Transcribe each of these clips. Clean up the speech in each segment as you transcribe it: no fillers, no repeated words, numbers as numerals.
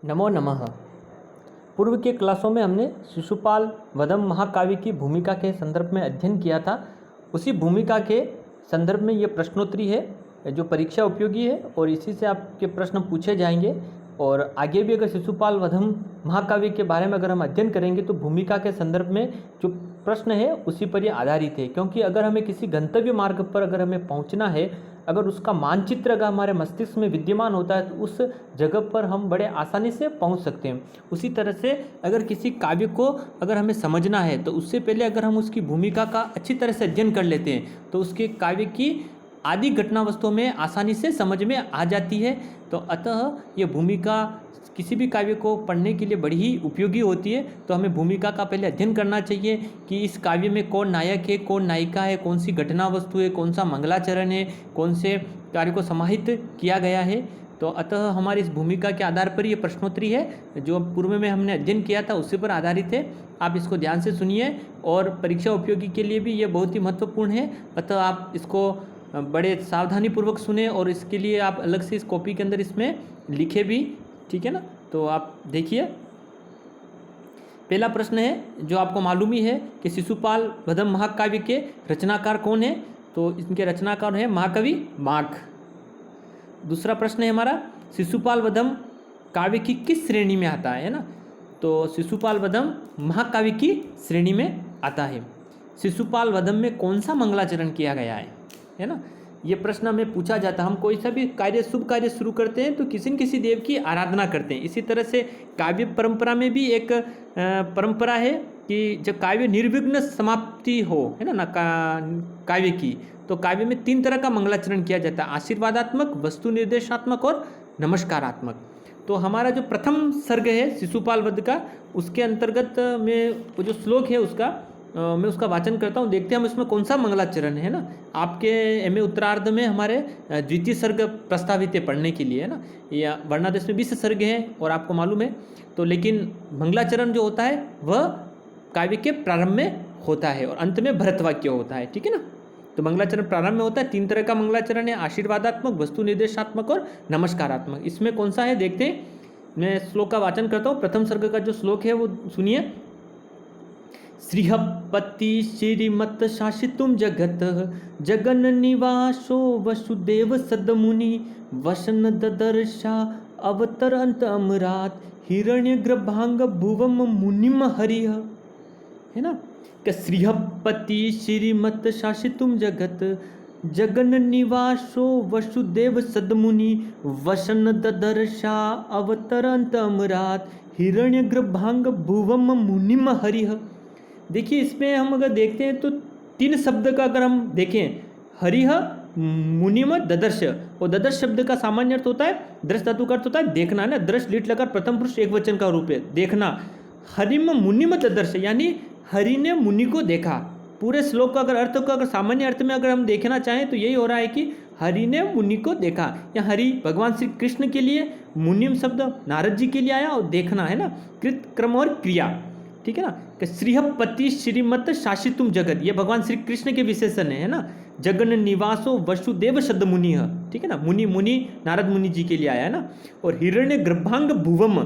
नमो नमः। पूर्व के क्लासों में हमने शिशुपाल वधम महाकाव्य की भूमिका के संदर्भ में अध्ययन किया था। उसी भूमिका के संदर्भ में ये प्रश्नोत्तरी है जो परीक्षा उपयोगी है और इसी से आपके प्रश्न पूछे जाएंगे। और आगे भी अगर शिशुपाल वधम महाकाव्य के बारे में अगर हम अध्ययन करेंगे तो भूमिका के संदर्भ में जो प्रश्न है उसी पर ये आधारित है। क्योंकि अगर हमें किसी गंतव्य मार्ग पर अगर हमें पहुंचना है, अगर उसका मानचित्र अगर हमारे मस्तिष्क में विद्यमान होता है तो उस जगह पर हम बड़े आसानी से पहुंच सकते हैं। उसी तरह से अगर किसी काव्य को अगर हमें समझना है तो उससे पहले अगर हम उसकी भूमिका का अच्छी तरह से अध्ययन कर लेते हैं तो उसके काव्य की आदि घटना वस्तुओं में आसानी से समझ में आ जाती है। तो अतः ये भूमिका किसी भी काव्य को पढ़ने के लिए बड़ी ही उपयोगी होती है। तो हमें भूमिका का पहले अध्ययन करना चाहिए कि इस काव्य में कौन नायक है, कौन नायिका है, कौन सी घटना वस्तु है, कौन सा मंगलाचरण है, कौन से कार्य को समाहित किया गया है। तो अतः हमारी इस भूमिका के आधार पर ये प्रश्नोत्तरी है जो पूर्व में हमने अध्ययन किया था उसी पर आधारित है। आप इसको ध्यान से सुनिए और परीक्षा उपयोगी के लिए भी ये बहुत ही महत्वपूर्ण है। अतः आप इसको बड़े सावधानी पूर्वक सुने और इसके लिए आप अलग से इस कॉपी के अंदर इसमें लिखे भी, ठीक है ना। तो आप देखिए, पहला प्रश्न है जो आपको मालूम ही है कि शिशुपाल वधम महाकाव्य के रचनाकार कौन है। तो इनके रचनाकार है महाकवि माघ। दूसरा प्रश्न है हमारा, शिशुपाल वधम काव्य की किस श्रेणी में आता है ना। तो शिशुपाल वधम महाकाव्य की श्रेणी में आता है। शिशुपाल वधम में कौन सा मंगलाचरण किया गया है ना। ये प्रश्न हमें पूछा जाता है। हम कोई सा भी कार्य, शुभ कार्य शुरू करते हैं तो किसी न किसी देव की आराधना करते हैं। इसी तरह से काव्य परंपरा में भी एक परंपरा है कि जब काव्य निर्विघ्न समाप्ति हो, है ना काव्य की, तो काव्य में 3 तरह का मंगलाचरण किया जाता है, आशीर्वादात्मक, वस्तु निर्देशात्मक और नमस्कारात्मक। तो हमारा जो प्रथम सर्ग है शिशुपाल वध का, उसके अंतर्गत में वो जो श्लोक है उसका मैं उसका वाचन करता हूँ। देखते हैं हम इसमें कौन सा मंगलाचरण है ना। आपके एमए उत्तरार्ध में हमारे द्वितीय सर्ग प्रस्तावित है पढ़ने के लिए, है ना। या वर्णादेश में 20 सर्ग हैं और आपको मालूम है। तो लेकिन मंगलाचरण जो होता है वह काव्य के प्रारंभ में होता है और अंत में भरतवाक्य होता है, ठीक है ना। तो मंगलाचरण प्रारंभ में होता है। 3 तरह का मंगलाचरण है, आशीर्वादात्मक, वस्तु निर्देशात्मक और नमस्कारात्मक। इसमें कौन सा है देखते हैं। मैं श्लोक का वाचन करता हूँ। प्रथम सर्ग का जो श्लोक है वो सुनिए। श्रीहपति श्रीमत शासितुम जगत जगन निवासो वसुदेव सदमुनि वसन ददर्शा अवतरंत अमरात हिरण्य गर्भांग भुवम मुनिम हरिह, है ना। कि श्रीहपति श्रीमत शासितुम जगत जगन निवासो वसुदेव सदमुनि वसन ददर्शा अवतरंत अमरात हिरण्य गर्भांग भुवम मुनिम हरिह। देखिए, इसमें हम अगर देखते हैं तो 3 शब्द का अगर हम देखें, हरिह, मुनिम, ददर्श। और ददर्श शब्द का सामान्य अर्थ होता है, दृश धातु का अर्थ होता है देखना, है ना। दृश लिट लगा प्रथम पुरुष एक वचन का रूप है, देखना। हरिम मुनिम ददर्श यानी हरि ने मुनि को देखा। पूरे श्लोक का अगर अर्थ को अगर सामान्य अर्थ में अगर हम देखना चाहें तो यही हो रहा है कि हरि ने मुनि को देखा। या हरि भगवान श्री कृष्ण के लिए, मुनिम शब्द नारद जी के लिए आया और देखना, है ना, कृत क्रम और क्रिया, ठीक है ना। कि श्रीहपति श्रीमत शासितुम जगत, ये भगवान श्री कृष्ण के विशेषण है ना। जगन निवासो वसुदेव सद मुनि, ठीक है ना। मुनि मुनि नारद मुनि जी के लिए आया है ना। और हिरण्य गर्भांग भुवम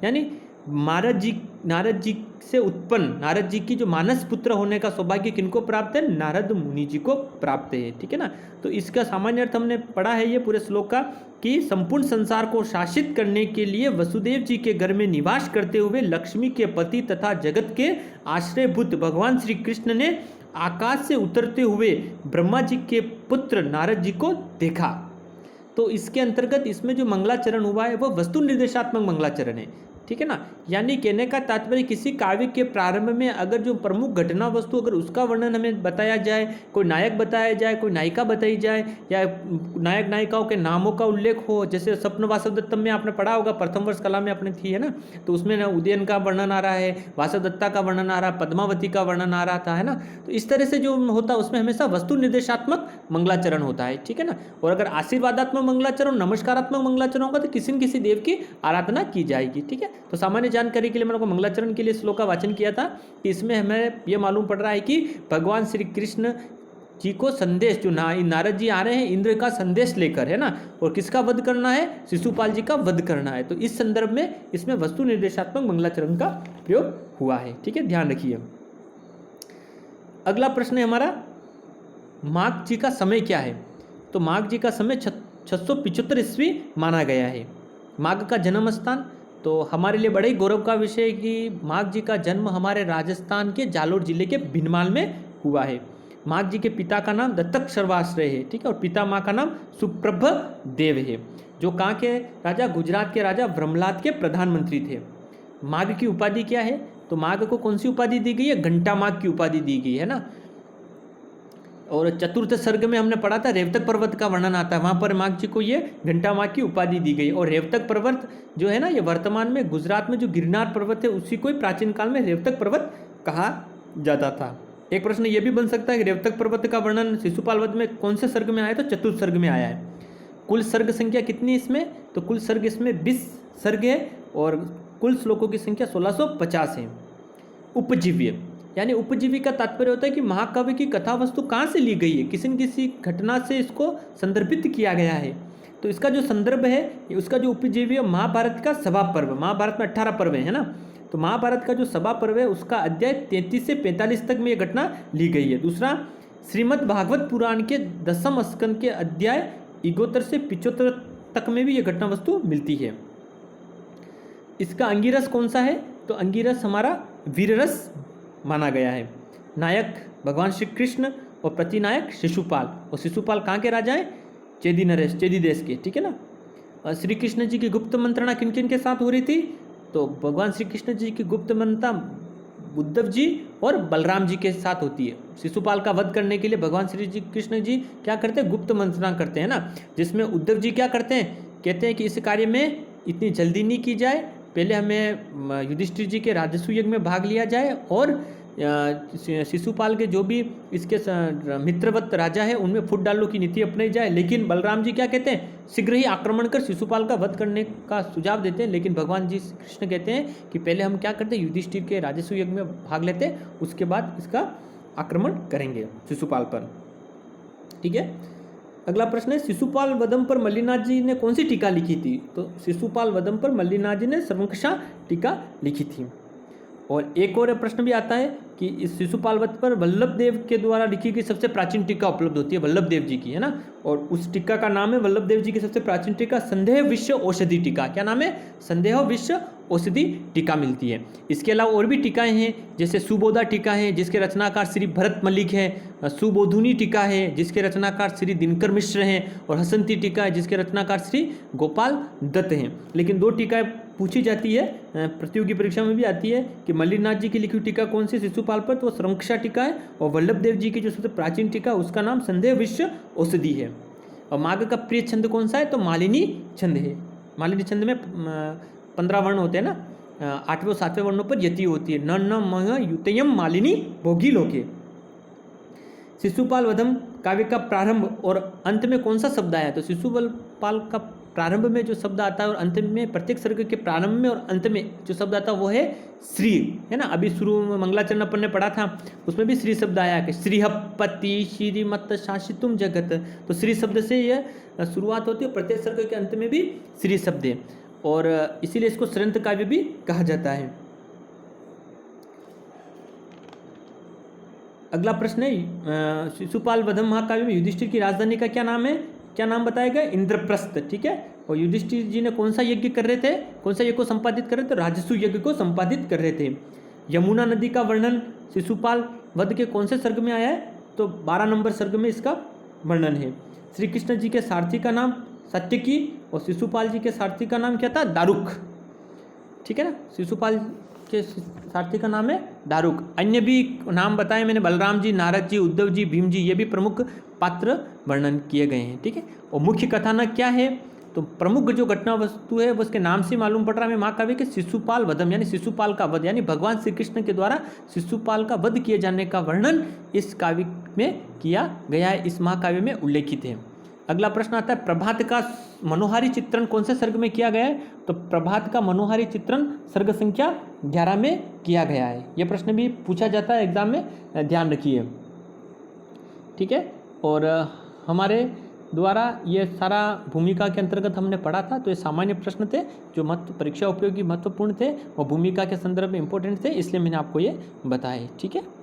यानी नारद जी से उत्पन्न, नारद जी की जो मानस पुत्र होने का सौभाग्य किनको प्राप्त है, नारद मुनि जी को प्राप्त है, ठीक है ना। तो इसका सामान्य अर्थ हमने पढ़ा है ये पूरे श्लोक का कि संपूर्ण संसार को शासित करने के लिए वसुदेव जी के घर में निवास करते हुए लक्ष्मी के पति तथा जगत के आश्रयभूत भगवान श्री कृष्ण ने आकाश से उतरते हुए ब्रह्मा जी के पुत्र नारद जी को देखा। तो इसके अंतर्गत इसमें जो मंगलाचरण हुआ है वह वस्तु निर्देशात्मक मंगलाचरण है, ठीक है ना। यानी कहने का तात्पर्य किसी काव्य के प्रारंभ में अगर जो प्रमुख घटना वस्तु अगर उसका वर्णन हमें बताया जाए, कोई नायक बताया जाए, कोई नायिका बताई जाए, या नायक नायिकाओं के नामों का उल्लेख हो, जैसे स्वप्न वासवदत्तम में आपने पढ़ा होगा, प्रथम वर्ष कला में आपने थी, है ना। तो उसमें ना उदयन का वर्णन आ रहा है, वासवदत्ता का वर्णन आ रहा है, पद्मावती का वर्णन आ रहा था, है ना। तो इस तरह से जो होता है उसमें हमेशा वस्तु निर्देशात्मक मंगलाचरण होता है, ठीक है ना। और अगर आशीर्वादात्मक मंगलाचरण, नमस्कारात्मक मंगलाचरण होगा तो किसी न किसी देव की आराधना की जाएगी, ठीक है। तो सामान्य जानकारी के लिए मैंने को मंगलाचरण के लिए श्लोक का वाचन किया था कि इसमें हमें यह मालूम पड़ रहा है कि भगवान श्री कृष्ण जी को संदेश, जो नारद जी आ रहे हैं इंद्र का संदेश लेकर, है ना, और किसका वध करना है, शिशुपाल जी का वध करना है। तो इस संदर्भ में इसमें वस्तु निर्देशात्मक मंगलाचरण का प्रयोग हुआ है। ठीक है, ध्यान रखिए। अगला प्रश्न है हमारा, माघ जी का समय क्या है। तो माघ जी का समय 675 ईस्वी माना गया है। माघ का जन्म स्थान, तो हमारे लिए बड़े ही गौरव का विषय है कि माघ जी का जन्म हमारे राजस्थान के जालोर जिले के भिनमाल में हुआ है। माघ जी के पिता का नाम दत्तक सर्वाश्रय है, ठीक है, और पिता माँ का नाम सुप्रभ देव है, जो कहाँ के राजा, गुजरात के राजा ब्रह्मलाद के प्रधानमंत्री थे। माघ की उपाधि क्या है, तो माघ को कौन सी उपाधि दी गई है, घंटा माघ की उपाधि दी गई है ना। और चतुर्थ सर्ग में हमने पढ़ा था रेवतक पर्वत का वर्णन आता है, वहाँ पर माघ जी को ये घंटा माघ की उपाधि दी गई। और रेवतक पर्वत जो है ना, ये वर्तमान में गुजरात में जो गिरनार पर्वत है उसी को ही प्राचीन काल में रेवतक पर्वत कहा जाता था। एक प्रश्न ये भी बन सकता है कि रेवतक पर्वत का वर्णन शिशुपाल वध में कौन से सर्ग में आया, तो चतुर्थ सर्ग में आया है। कुल सर्ग संख्या कितनी इसमें, तो कुल सर्ग इसमें 20 सर्ग है और कुल श्लोकों की संख्या 1650 है। उपजीव्य, यानी उपजीवी का तात्पर्य होता है कि महाकाव्य की कथा वस्तु कहाँ से ली गई है, किसी न किसी घटना से इसको संदर्भित किया गया है। तो इसका जो संदर्भ है, उसका जो उपजीवी है, महाभारत का सभा पर्व, महाभारत में 18 पर्व है ना, तो महाभारत का जो सभा पर्व है उसका अध्याय 33 से 45 तक में ये घटना ली गई है। दूसरा, श्रीमद् भागवत पुराण के 10वें स्कंद के अध्याय 71 से 75 तक में भी ये घटना वस्तु मिलती है। इसका अंगिरस कौन सा है, तो अंगिरस हमारा वीररस माना गया है। नायक भगवान श्री कृष्ण और प्रतिनायक शिशुपाल, और शिशुपाल कहाँ के राजा हैं, चेदी नरेश, चेदी देश के, ठीक है ना। और श्री कृष्ण जी की गुप्त मंत्रणा किन किन के साथ हो रही थी, तो भगवान श्री कृष्ण जी की गुप्त मंत्रणा उद्धव जी और बलराम जी के साथ होती है। शिशुपाल का वध करने के लिए भगवान श्री जी कृष्ण जी क्या करते हैं, गुप्त मंत्रणा करते हैं ना, जिसमें उद्धव जी क्या करते हैं, कहते हैं कि इस कार्य में इतनी जल्दी नहीं की जाए, पहले हमें युधिष्ठिर जी के राजस्व यज्ञ में भाग लिया जाए और शिशुपाल के जो भी इसके मित्रवत राजा है उनमें फूट डालो की नीति अपनाई जाए। लेकिन बलराम जी क्या कहते हैं, शीघ्र ही आक्रमण कर शिशुपाल का वध करने का सुझाव देते हैं, लेकिन भगवान जी कृष्ण कहते हैं कि पहले हम क्या करते हैं, युधिष्ठिर के राजस्व यज्ञ में भाग लेते हैं, उसके बाद इसका आक्रमण करेंगे शिशुपाल पर। ठीक है, अगला प्रश्न है, शिशुपाल वधम पर मल्लिनाथ जी ने कौन सी टीका लिखी थी, तो शिशुपाल वधम पर मल्लिनाथ जी ने सर्वंकषा टीका लिखी थी। और एक और प्रश्न भी आता है कि इस शिशुपाल वध पर वल्लभ देव के द्वारा लिखी गई सबसे प्राचीन टीका उपलब्ध होती है, वल्लभ देव जी की, है ना, और उस टीका का नाम है वल्लभ देव जी की सबसे प्राचीन टीका संदेह विश्व औषधि टीका। क्या नाम है, संदेह विश्व औषधि टीका मिलती है। इसके अलावा और भी टीकाएं हैं, जैसे सुबोधा टीका है जिसके रचनाकार श्री भरत मलिक है, सुबोधुनी टीका है जिसके रचनाकार श्री दिनकर मिश्र हैं, और हसंती टीका है जिसके रचनाकार श्री गोपाल दत्त हैं। लेकिन दो टीकाएं पूछी जाती है, प्रतियोगी परीक्षा में भी आती है कि मल्लिनाथ जी की लिखी हुई टीका कौन सी शिशुपाल पर, तो सर्वंकषा टीका है, और वल्लभ देव जी की जो सबसे प्राचीन टीका उसका नाम संदेह विश्व औषधि है। और माघ का प्रिय छंद कौन सा है, तो मालिनी छंद है। मालिनी छंद में 15 वर्ण होते हैं ना, 8वें और 7वें वर्णों पर यति होती है, न न म युतयम मालिनी भोगी लोके। शिशुपाल वधम काव्य का प्रारंभ और अंत में कौन सा शब्द आया, तो शिशुपाल का प्रारंभ में जो शब्द आता है और अंत में, प्रत्येक सर्ग के प्रारंभ में और अंत में जो शब्द आता है वो है श्री, है ना। अभी शुरू में मंगलाचरण अपन ने पढ़ा था, उसमें भी श्री शब्द आया कि श्रीहपति श्रीमत शासितुम जगत, तो श्री शब्द से यह शुरुआत होती है, प्रत्येक सर्ग के अंत में भी श्री शब्द है, और इसीलिए इसको श्रंत काव्य भी कहा जाता है। अगला प्रश्न है, शिशुपाल वधम महाकाव्य में युधिष्ठिर की राजधानी का क्या नाम है, क्या नाम बताएगा, इंद्रप्रस्थ। ठीक है, और युधिष्ठिर जी ने कौन सा यज्ञ कर रहे थे, कौन सा यज्ञ को संपादित कर रहे थे, राजस्व यज्ञ को संपादित कर रहे थे। यमुना नदी का वर्णन शिशुपाल वध के कौन से सर्ग में आया है, तो 12 नंबर सर्ग में इसका वर्णन है। श्री कृष्ण जी के सारथी का नाम सत्यकी और शिशुपाल जी के सारथी का नाम क्या था, दारुक। ठीक है ना, शिशुपाल के सारथी का नाम है दारुक। अन्य भी नाम बताए मैंने, बलराम जी, नारद जी, उद्धव जी, भीम जी, ये भी प्रमुख पात्र वर्णन किए गए हैं। ठीक है, और मुख्य कथानक क्या है, तो प्रमुख जो घटना वस्तु है वो उसके नाम से मालूम पड़ रहा है महाकाव्य के शिशुपाल वधम, यानी शिशुपाल का वध, यानी भगवान श्री कृष्ण के द्वारा शिशुपाल का वध किए जाने का वर्णन इस काव्य में किया गया है, इस महाकाव्य में उल्लेखित है। अगला प्रश्न आता है, प्रभात का मनोहारी चित्रण कौन से सर्ग में किया गया है, तो प्रभात का मनोहारी चित्रण सर्ग संख्या 11 में किया गया है। यह प्रश्न भी पूछा जाता है एग्जाम में, ध्यान रखिए। ठीक है। और हमारे द्वारा ये सारा भूमिका के अंतर्गत हमने पढ़ा था, तो ये सामान्य प्रश्न थे जो परीक्षा उपयोगी महत्वपूर्ण थे और भूमिका के संदर्भ में इम्पोर्टेंट थे, इसलिए मैंने आपको ये बताए, ठीक है।